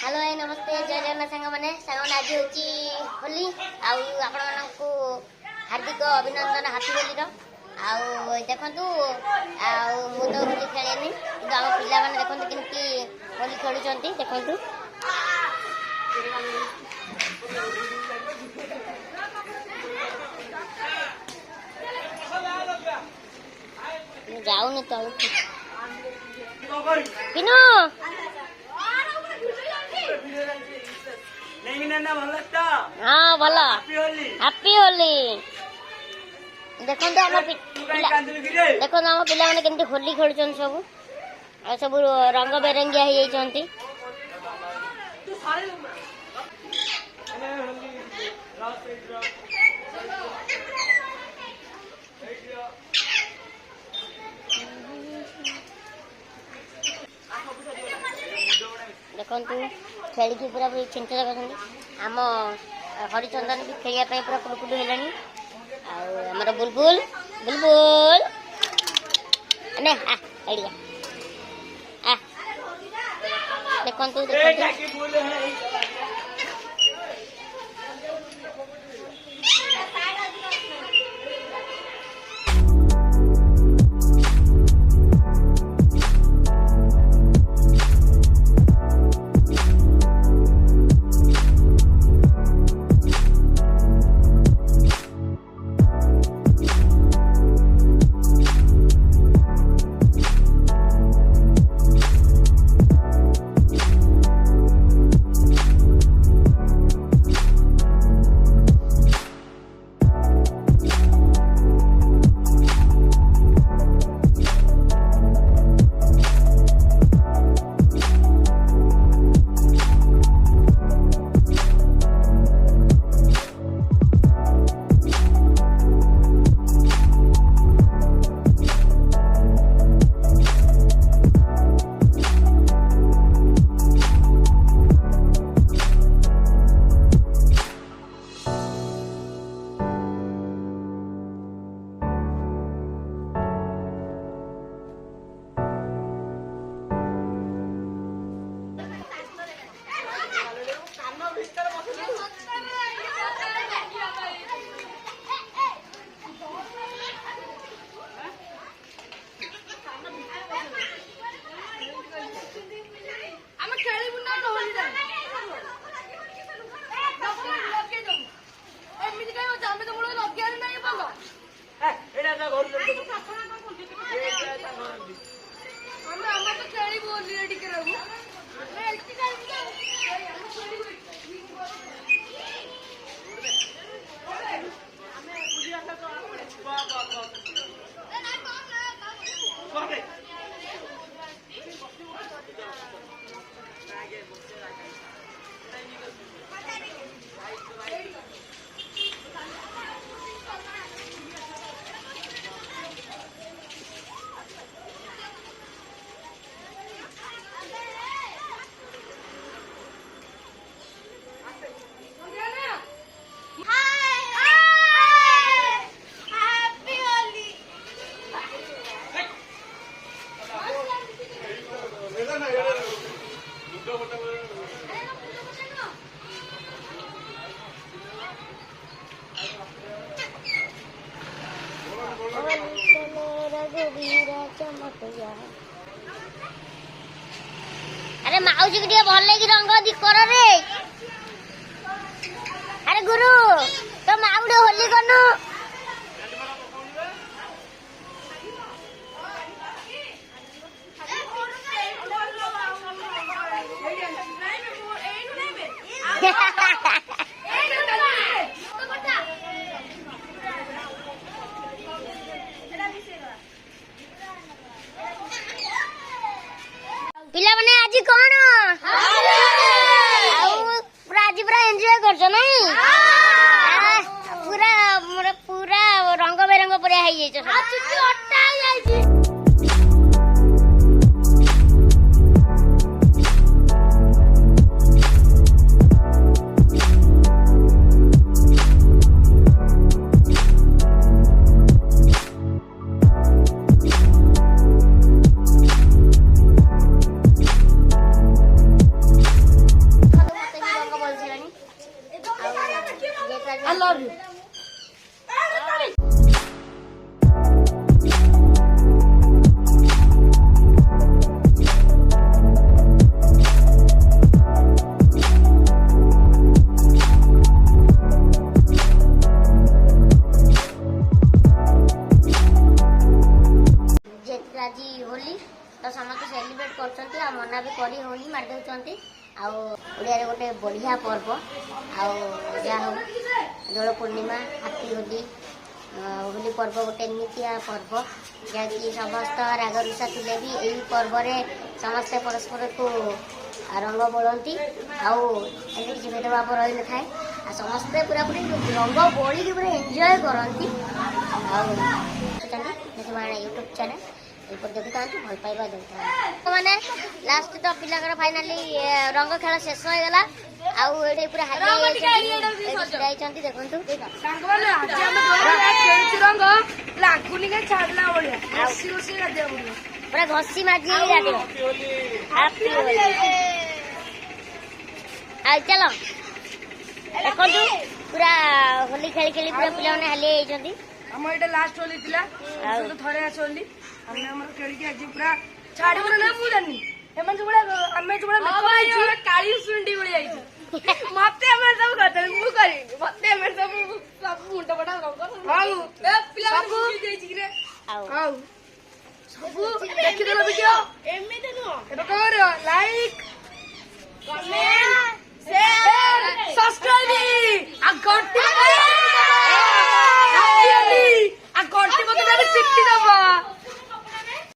hello नमस्ते जय जगन्नाथ सांग मैंने आज हूँ होली आपको हार्दिक अभिनंदन हाथी होली देखु तो होली खेलेनि कि आम पिला मैंने देखते केमती होली खेलुंट देखु जाऊनी तलू पिनो हाँ भल हैप्पी होली देखो आम पिला मैंने केमती होली खेलुंट सब रंग बेरंगिया हो जाती देखु खेल पूरा चिंता कर आम हरिचंदन भी खेलने पूरा कुलकुल है आमर बुलबुल बुलबुल ने देखु अरे माउसी के भल लगी रंग दी कर रे अरे गुरु तो माउडे होली करनु पिला माने आज कौन पूरा आज पूरा एंजॉय करछ नहीं पूरा पूरा रंग बेरंग पूरा है ये ओडिया गोटे बढ़िया पर्व आउ दोल पूर्णिमा हाथी होली होली पर्व गोटे एमतिया पर्व जहाँकि समस्त राग रुषा थे भी यही पर्व समस्ते परस्पर को रंग बोलती किसी भेदभाव रही न था समस्ते पूरा पूरी रंग बोली पूरा एंजॉय करती यूट्यूब चैनल देखी था भल पाइबा देता मैंने लास्ट तो पिला फाइनाली रंग खेल शेष हो गला आउ पूरा पूरा घसी माजी चलो देखो पूरा होली खेली खेली पूरा पिला हाली आम ये लास्ट होली थिला थरे आस होली हमने हमर खेल के आज पूरा छाड़ी ना मु जानी एमन जो बड़ा हमें जो बड़ा भाई और काली सुंडी बड़ी आई मते हमर सब करते मु करी मते हमर सब मुंडा बड़ा हाउ ए पिला सब देई छी रे हाउ सब देखि देला वीडियो एमे देनो एटा कर लाइक कमेंट शेयर सब्सक्राइब आ घंटी आ घंटी बके चिट्ठी दबा